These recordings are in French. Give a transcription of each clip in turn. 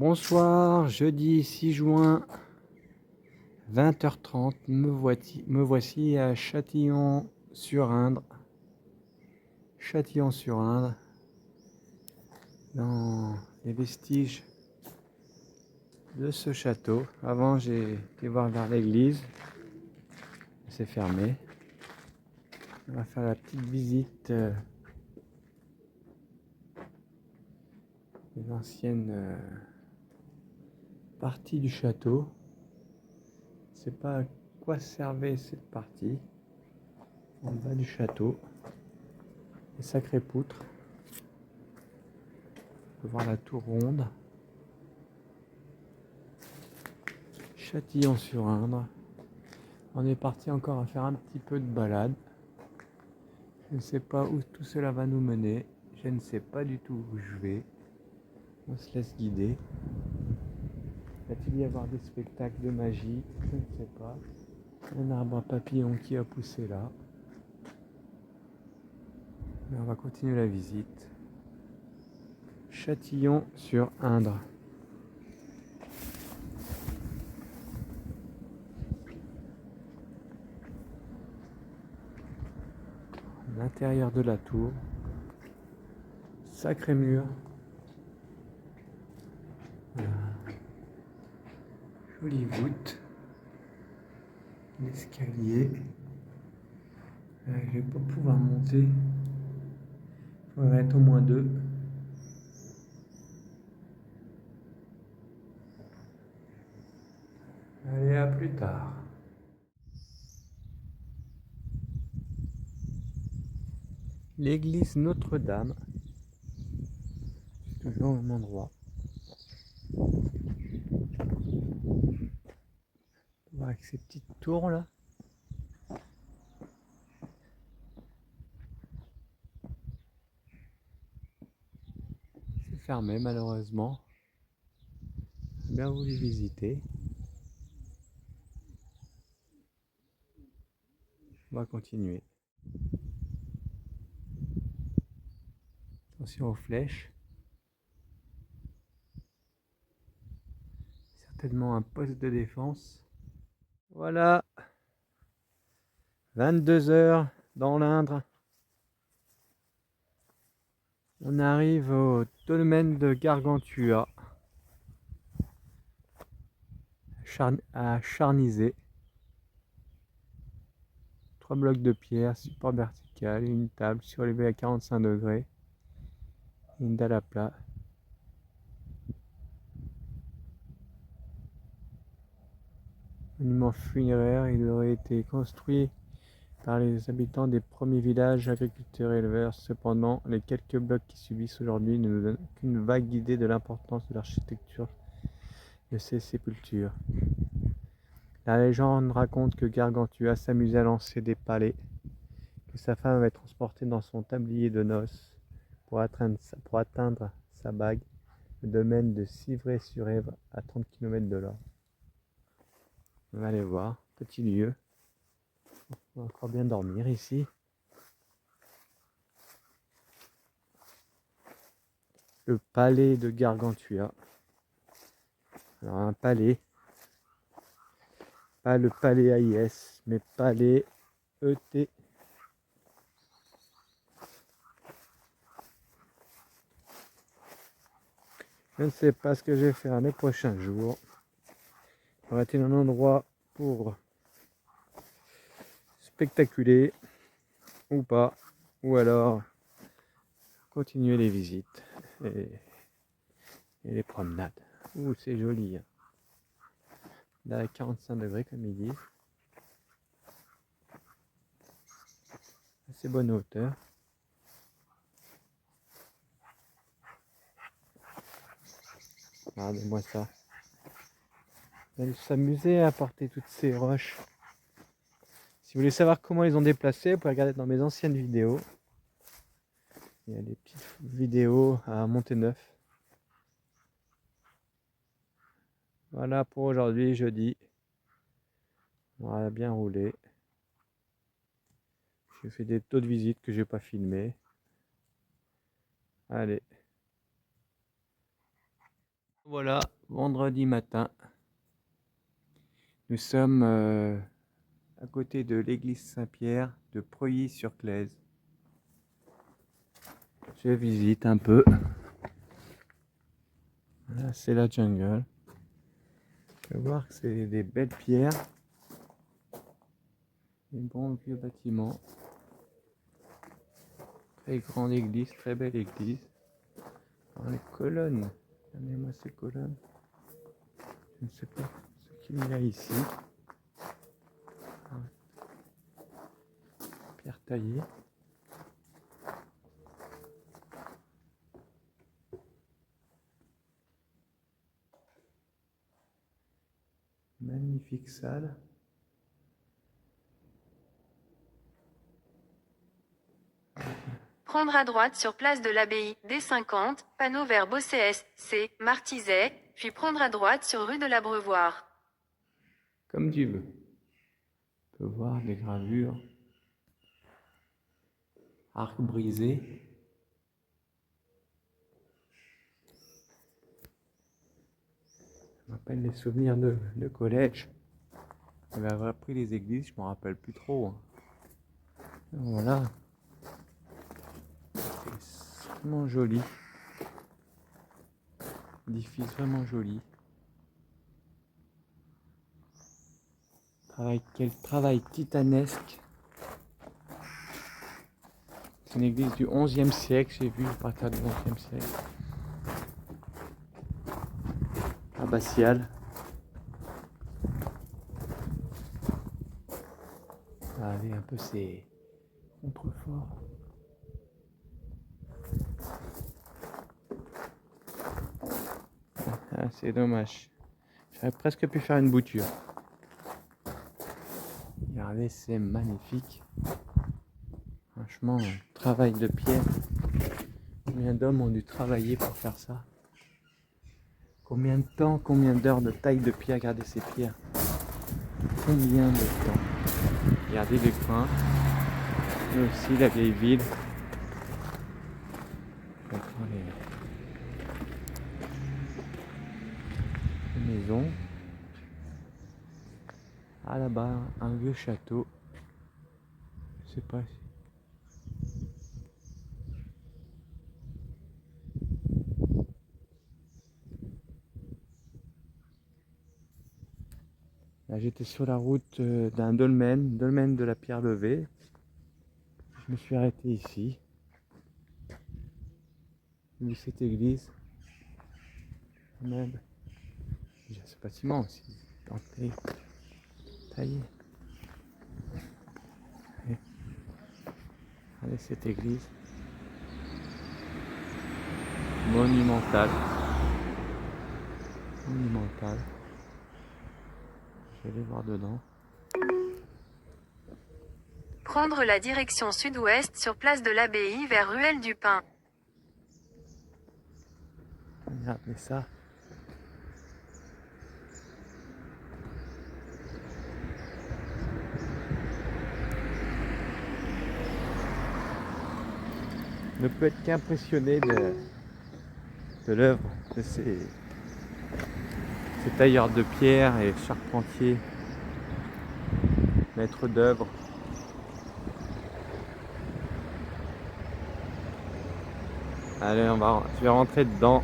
Bonsoir, jeudi 6 juin, 20h30, me voici à Châtillon-sur-Indre. Châtillon-sur-Indre, dans les vestiges de ce château. Avant, j'ai été voir vers l'église, c'est fermé. On va faire la petite visite des anciennes parties du château. Je ne sais pas à quoi servait cette partie. En bas du château, des sacrées poutres. On peut voir la tour ronde. Châtillon-sur-Indre. On est parti encore à faire un petit peu de balade. Je ne sais pas où tout cela va nous mener. Je ne sais pas du tout où je vais. On se laisse guider. Va-t-il y avoir des spectacles de magie? Je ne sais pas. Un arbre à papillons qui a poussé là. Mais on va continuer la visite. Châtillon-sur-Indre. L'intérieur de la tour. Sacré mur. Voilà. Jolie voûte. L'escalier. Je ne vais pas pouvoir monter. Il faudrait être au moins deux. Allez, à plus tard. L'église Notre-Dame. C'est toujours au même endroit. Avec ces petites tours là. C'est fermé malheureusement. J'ai bien voulu visiter. On va continuer. Attention aux flèches. Certainement un poste de défense. Voilà. 22h dans l'Indre. On arrive au dolmen de Gargantua. À Charnisay. 3 blocs de pierre, support vertical, une table surélevée à 45 degrés. Une dalle à plat. Monument funéraire, il aurait été construit par les habitants des premiers villages agriculteurs et éleveurs. Cependant, les quelques blocs qui subissent aujourd'hui ne nous donnent qu'une vague idée de l'importance de l'architecture de ces sépultures. La légende raconte que Gargantua s'amusait à lancer des palets, que sa femme avait transporté dans son tablier de noces pour atteindre sa bague, le domaine de Civray-sur-Èvre à 30 km de là. On va aller voir, petit lieu. On va encore bien dormir ici. Le palais de Gargantua. Alors un palais, pas le palais AIS, mais palais ET. Je ne sais pas ce que je vais faire les prochains jours. Aurait-il un endroit pour spectaculer ou pas, ou alors continuer les visites et les promenades. Ouh, c'est joli. Hein. Là, à 45 degrés, comme ils disent. Assez bonne hauteur. Regardez-moi ça. Vous allez s'amuser à porter toutes ces roches. Si vous voulez savoir comment ils ont déplacé, vous pouvez regarder dans mes anciennes vidéos. Il y a des petites vidéos à Monténeuf. Voilà pour aujourd'hui, jeudi. On va bien rouler. J'ai fait des taux de visite que j'ai pas filmé. Allez. Voilà, vendredi matin. Nous sommes à côté de l'église Saint-Pierre de Preuilly-sur-Claise. Je visite un peu. Là, c'est la jungle. Je vais voir que c'est des belles pierres. Des bons vieux bâtiments. Très grande église, très belle église. Alors, les colonnes. Regardez-moi ces colonnes. Je ne sais pas ce qu'il y a ici. Pierre taillée. Magnifique salle. Prendre à droite sur place de l'Abbaye, D50, panneau vers Bossé-C, Martizet, puis prendre à droite sur rue de l'Abreuvoir. Comme tu veux. Tu peux voir des gravures. Arc brisé. Ça m'appelle les souvenirs de collège. J'avais appris les églises, je me rappelle plus trop. Hein. Voilà. C'est vraiment joli. Édifice vraiment joli. Quel travail titanesque. C'est une église du XIe siècle, j'ai vu à partir du XIe siècle. Abbatiale. Allez, un peu ces contreforts. Ah, c'est dommage. J'aurais presque pu faire une bouture. Regardez, c'est magnifique. Franchement, travail de pierre. Combien d'hommes ont dû travailler pour faire ça? Combien de temps, combien d'heures de taille de pierre? Regardez ces pierres. Combien de temps? Regardez les coins. Et aussi la vieille ville. Les maisons. Ah là-bas, un vieux château. Je sais pas si... Là, j'étais sur la route d'un dolmen de la Pierre Levée. Je me suis arrêté ici. J'ai vu cette église. Même. Il y a ce bâtiment aussi. Taillé. Regardez cette église. Monumentale. Monumentale. Je vais aller voir dedans. Prendre la direction sud-ouest sur place de l'Abbaye vers Ruelle du Pin. Regardez ça. On ne peut être qu'impressionné de l'œuvre de ces tailleurs de pierre et charpentiers, maîtres d'œuvre. Allez, je vais rentrer dedans.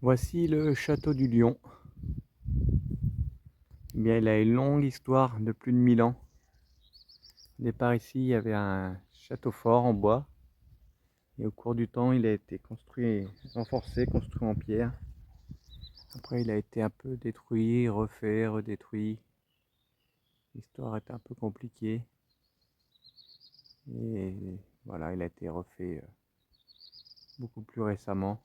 Voici le château du Lion. Eh bien, il a une longue histoire de plus de 1000 ans. Au départ ici, il y avait un château fort en bois. Et au cours du temps, il a été construit, renforcé, construit en pierre. Après, il a été un peu détruit, refait, redétruit. L'histoire est un peu compliquée. Et voilà, il a été refait beaucoup plus récemment.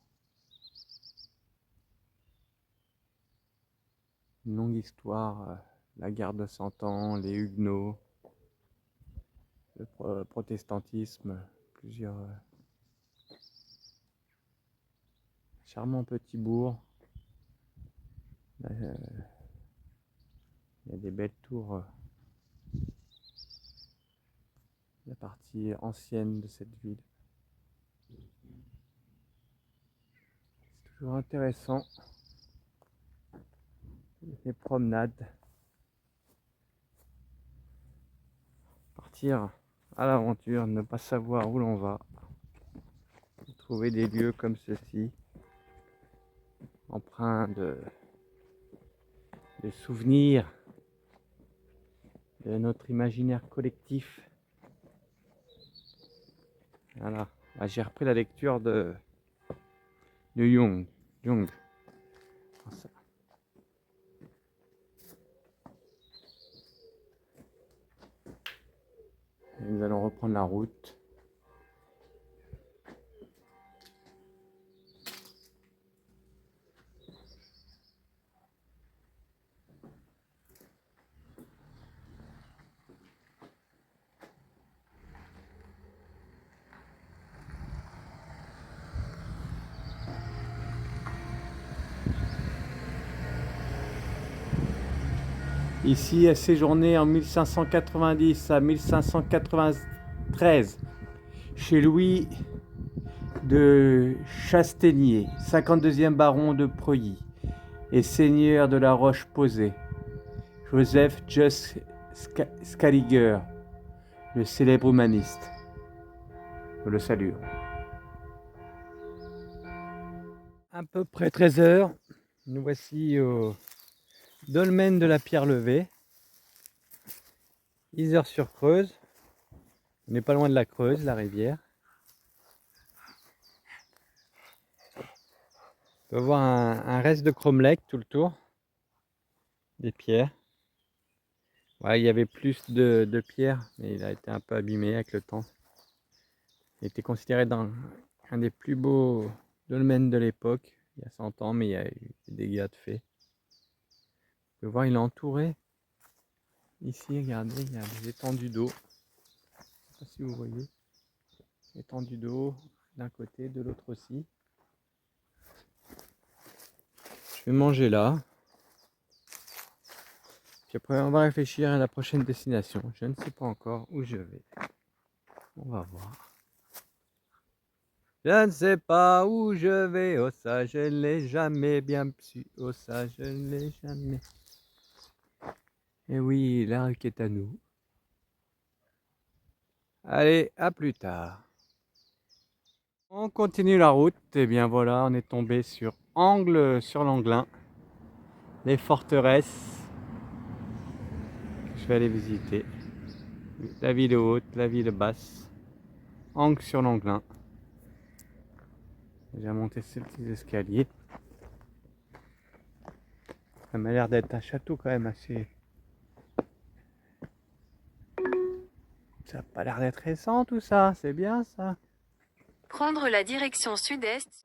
Une longue histoire, la guerre de 100 ans, les Huguenots, le protestantisme, plusieurs charmants petits bourgs. Il y a des belles tours, la partie ancienne de cette ville. C'est toujours intéressant, les promenades. Partir à l'aventure, ne pas savoir où l'on va. Trouver des lieux comme ceci, empreints de souvenirs de notre imaginaire collectif. Voilà. Ah, j'ai repris la lecture de Jung. Et nous allons reprendre la route. Ici, a séjourné en 1590 à 1593 chez Louis de Chastaignier, 52e baron de Preuilly et seigneur de la Roche-Posay, Joseph Just Scaliger, le célèbre humaniste. Je le salue. À peu près 13 h, nous voici au dolmen de la Pierre Levée, Yzeure-sur-Creuse. On n'est pas loin de la Creuse, la rivière. On peut voir un reste de cromlech tout le tour, des pierres. Ouais, il y avait plus de pierres, mais il a été un peu abîmé avec le temps. Il était considéré dans un des plus beaux dolmens de l'époque, il y a 100 ans, mais il y a eu des dégâts de fait. Vous pouvez voir, il est entouré. Ici, regardez, il y a des étendues d'eau. Je ne sais pas si vous voyez. Étendues d'eau d'un côté, de l'autre aussi. Je vais manger là. Puis après, on va réfléchir à la prochaine destination. Je ne sais pas encore où je vais. On va voir. Je ne sais pas où je vais, oh ça je ne l'ai jamais bien su, oh ça je ne l'ai jamais. Et oui, la qui est à nous. Allez, à plus tard. On continue la route, et bien voilà, on est tombé sur Angles sur l'Anglin, les forteresses que je vais aller visiter. La ville haute, la ville basse, Angles sur l'Anglin. J'ai monté ces petits escaliers. Ça m'a l'air d'être un château quand même assez... Ça n'a pas l'air d'être récent tout ça, c'est bien ça. Prendre la direction sud-est.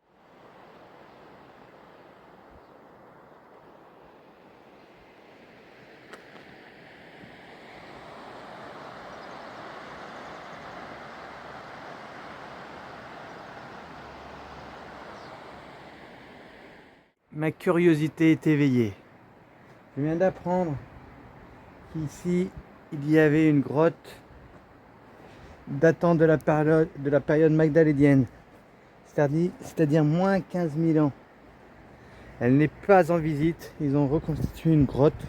Ma curiosité est éveillée. Je viens d'apprendre qu'ici, il y avait une grotte datant de la période magdalénienne, c'est-à-dire moins 15 000 ans. Elle n'est pas en visite, ils ont reconstitué une grotte.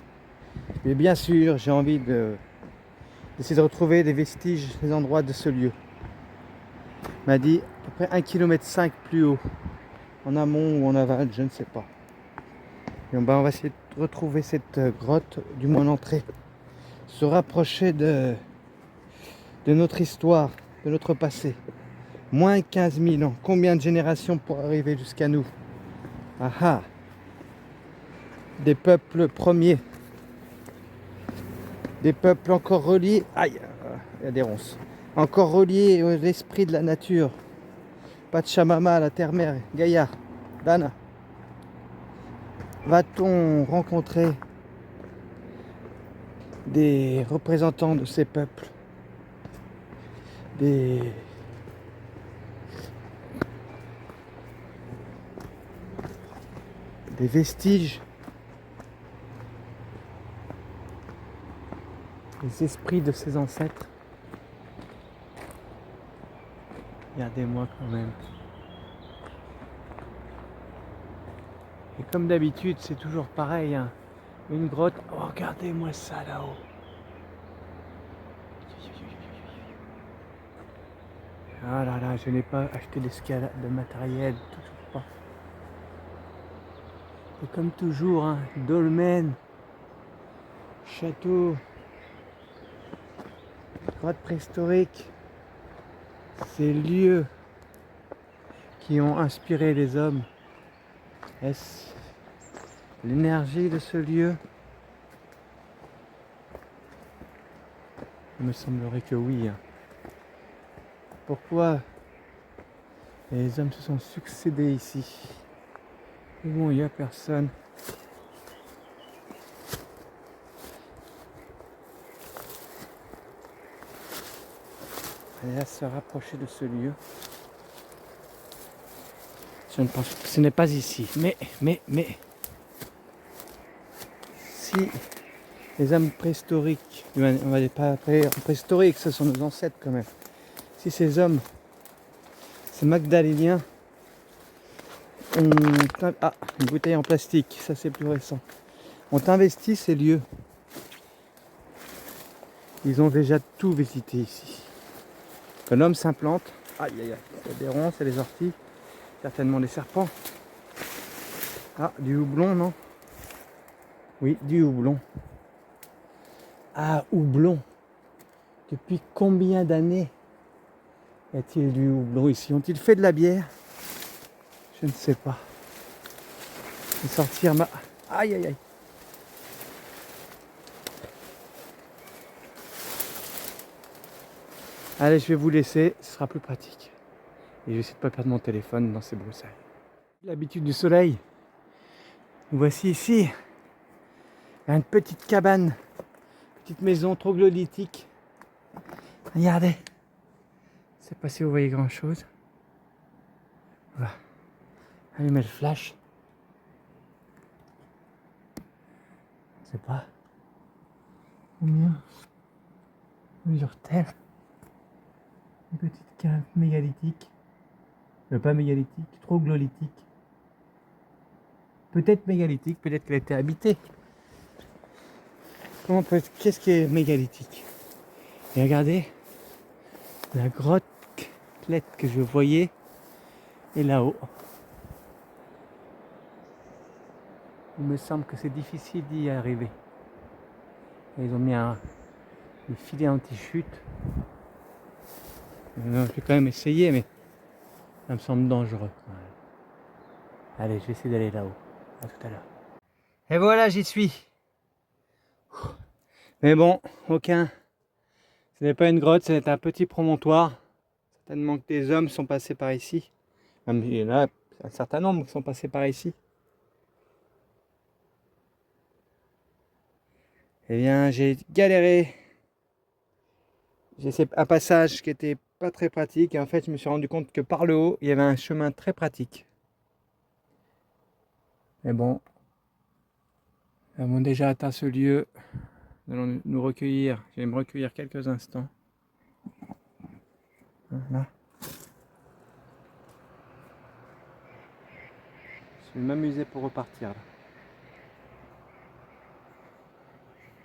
Mais bien sûr, j'ai envie d'essayer de retrouver des vestiges, des endroits de ce lieu. Il m'a dit à peu près 1,5 km plus haut. en amont ou en aval, je ne sais pas. Et on va essayer de retrouver cette grotte, du moins l'entrée, se rapprocher de notre histoire, de notre passé. Moins 15 000 ans, combien de générations pour arriver jusqu'à nous? Ah ah! Des peuples premiers, des peuples encore reliés, aïe, il y a des ronces, encore reliés à l'esprit de la nature. Pachamama, la terre-mère, Gaïa, Dana. Va-t-on rencontrer des représentants de ces peuples, des vestiges, des esprits de ses ancêtres? Regardez-moi quand même. Et comme d'habitude, c'est toujours pareil, hein. Une grotte. Oh, regardez-moi ça là-haut. Ah là là, je n'ai pas acheté d'escalade de matériel, toujours pas. Et comme toujours, hein, dolmen, château, grotte préhistorique, ces lieux qui ont inspiré les hommes. Est-ce l'énergie de ce lieu? Il me semblerait que oui. Pourquoi les hommes se sont succédés ici? Et bon, il n'y a personne. Allez, à se rapprocher de ce lieu. Je ne pense que ce n'est pas ici. Mais, si les hommes préhistoriques, on va pas appeler préhistoriques, ce sont nos ancêtres quand même. Si ces hommes, ces Magdaléniens, ah, une bouteille en plastique, ça c'est plus récent, ont investi ces lieux, ils ont déjà tout visité ici. Quand l'homme s'implante, aïe aïe aïe, il y a des ronces, il y a des orties, certainement des serpents. Ah, du houblon, non? Oui, du houblon. Ah, houblon. Depuis combien d'années y a-t-il du houblon ici? Ont-ils fait de la bière? Je ne sais pas. Je vais sortir ma... Aïe aïe aïe. Allez, je vais vous laisser, ce sera plus pratique. Et je vais essayer de ne pas perdre mon téléphone dans ces broussailles. L'habitude du soleil. Nous voici ici. Une petite cabane, petite maison troglodytique. Regardez. Je ne sais pas si vous voyez grand chose. On va allumer le flash. Je ne sais pas. Combien mesure-t-elle? Une petite cave mégalithique. Pas mégalithique, troglodytique. Peut-être mégalithique, peut-être qu'elle a été habitée. Qu'est-ce qui est mégalithique? Et regardez, la grotte que je voyais est là-haut. Il me semble que c'est difficile d'y arriver. Et ils ont mis des filets anti-chute. Je vais quand même essayer, mais ça me semble dangereux. Allez, je vais essayer d'aller là-haut. À tout à l'heure. Et voilà, j'y suis. Mais bon, aucun. Ce n'est pas une grotte, c'est un petit promontoire. Certainement que des hommes sont passés par ici. Même il y en a un certain nombre qui sont passés par ici. Eh bien, j'ai galéré. J'ai fait un passage qui était pas très pratique. Et en fait, je me suis rendu compte que par le haut, il y avait un chemin très pratique. Mais bon, nous avons déjà atteint ce lieu. Nous allons nous recueillir. Je vais me recueillir quelques instants. Là. Je vais m'amuser pour repartir.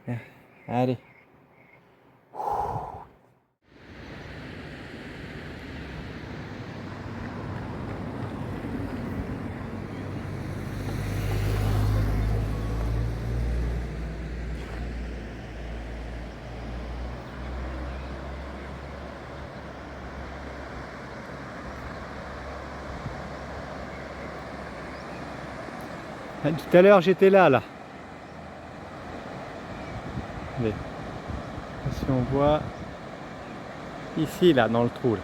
Là. Allez. Tout à l'heure j'étais là. Mais si on voit ici là dans le trou là.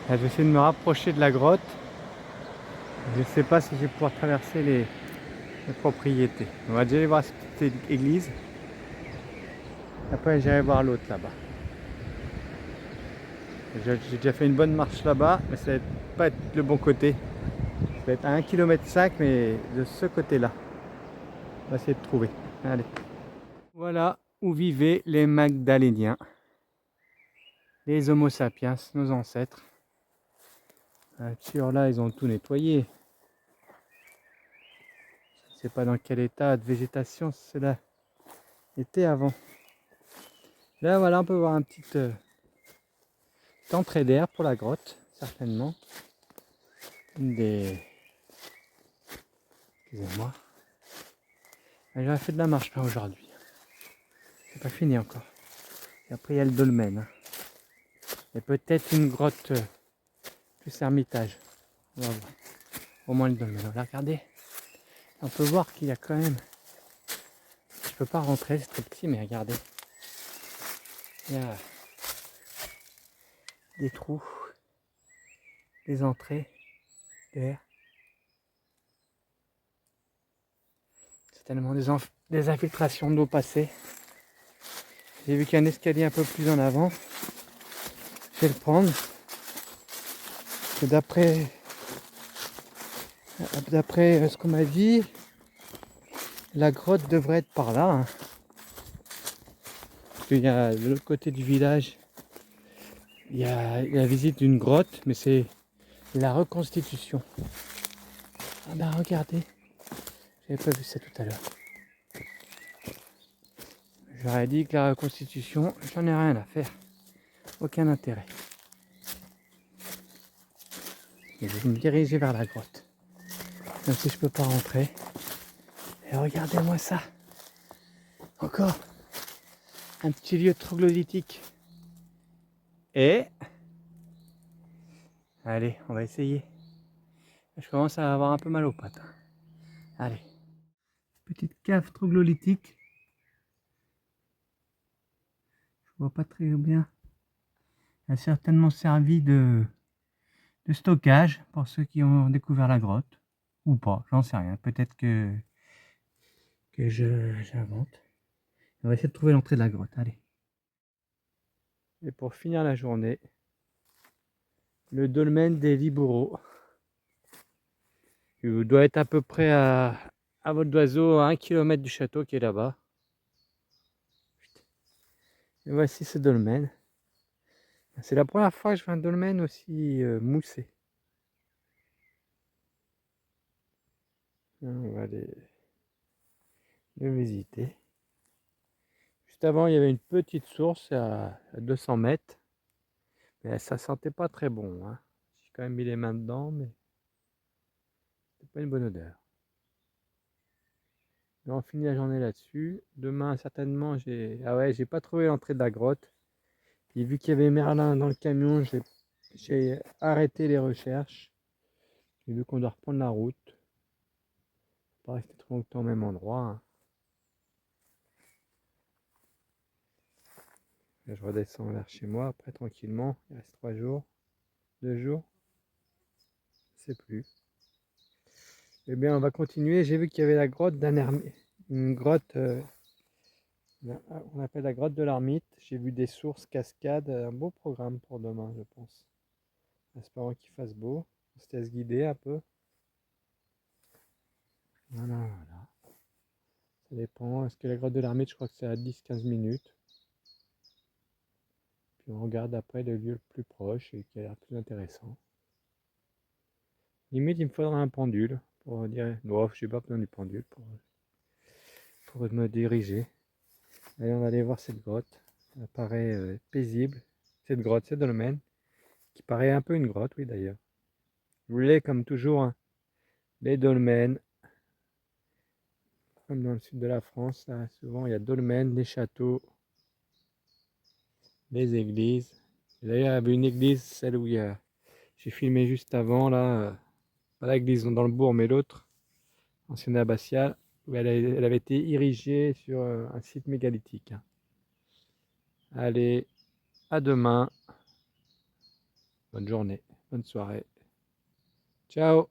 Là, je vais essayer de me rapprocher de la grotte. Je ne sais pas si je vais pouvoir traverser les propriétés. On va déjà aller voir cette petite église. Après j'irai voir l'autre là-bas. J'ai déjà fait une bonne marche là-bas, mais ça va pas être le bon côté. Ça va être à 1,5 km, mais de ce côté-là. On va essayer de trouver. Allez. Voilà où vivaient les Magdaléniens, les Homo sapiens, nos ancêtres. Sur là, ils ont tout nettoyé. Je ne sais pas dans quel état de végétation cela était avant. Là, voilà, on peut voir un petit entrée d'air pour la grotte, certainement. Une des... Excusez-moi. J'aurais fait de la marche là aujourd'hui. C'est pas fini encore. Et après, il y a le dolmen. Hein. Et peut-être une grotte plus ermitage. On va voir. Au moins le dolmen. Voilà, regardez. On peut voir qu'il y a quand même... Je peux pas rentrer, c'est trop petit, mais regardez. Il y a des trous, des entrées d'air. Certainement des infiltrations d'eau passée. J'ai vu qu'il y a un escalier un peu plus en avant. Je vais le prendre. D'après ce qu'on m'a dit, la grotte devrait être par là. Hein. Parce qu'il y a de l'autre côté du village, il y a la visite d'une grotte, mais c'est la reconstitution. Ah bah regardez, j'avais pas vu ça tout à l'heure. J'aurais dit que la reconstitution, j'en ai rien à faire. Aucun intérêt. Et je vais me diriger vers la grotte. Même si je peux pas rentrer. Et regardez-moi ça. Encore un petit lieu troglodytique. Et... Allez, on va essayer. Je commence à avoir un peu mal aux pattes. Allez. Petite cave troglodytique. Je vois pas très bien. Elle a certainement servi de stockage pour ceux qui ont découvert la grotte. Ou pas, j'en sais rien. Peut-être que j'invente. On va essayer de trouver l'entrée de la grotte. Allez. Et pour finir la journée, le dolmen des Liboureaux. Il doit être à peu près à vol d'oiseau à 1 km du château qui est là-bas. Et voici ce dolmen. C'est la première fois que je vois un dolmen aussi moussé. On va aller le visiter. Juste avant, il y avait une petite source à 200 mètres. Mais ça sentait pas très bon. Hein. J'ai quand même mis les mains dedans, mais c'était pas une bonne odeur. Et on finit la journée là-dessus. Demain, certainement, j'ai pas trouvé l'entrée de la grotte. Et vu qu'il y avait Merlin dans le camion, j'ai arrêté les recherches. J'ai vu qu'on doit reprendre la route. Pas rester trop longtemps au même endroit. Hein. Et je redescends vers chez moi après tranquillement. Il reste 3 jours. 2 jours. Je sais plus. Eh bien, on va continuer. J'ai vu qu'il y avait la grotte d'un ermite. Une grotte, on appelle la grotte de l'ermite. J'ai vu des sources, cascades. Un beau programme pour demain, je pense. En espérant qu'il fasse beau. On se laisse guider un peu. Voilà, voilà. Ça dépend. Est-ce que la grotte de l'ermite, je crois que c'est à 10-15 minutes. Puis on regarde après le lieu le plus proche et qui a l'air plus intéressant. Limite, il me faudra un pendule pour dire. Non, je n'ai pas besoin du pendule pour me diriger. Allez, on va aller voir cette grotte. Elle paraît paisible. Cette grotte, ce dolmen, qui paraît un peu une grotte, oui d'ailleurs. Je voulais, comme toujours, hein, les dolmens, comme dans le sud de la France, là, souvent il y a dolmens, des châteaux, des églises. D'ailleurs, il y avait une église, celle où j'ai filmé juste avant, là, Pas l'église dans le bourg, mais l'autre, ancienne abbatiale, où elle avait été érigée sur un site mégalithique. Allez, à demain. Bonne journée, bonne soirée. Ciao!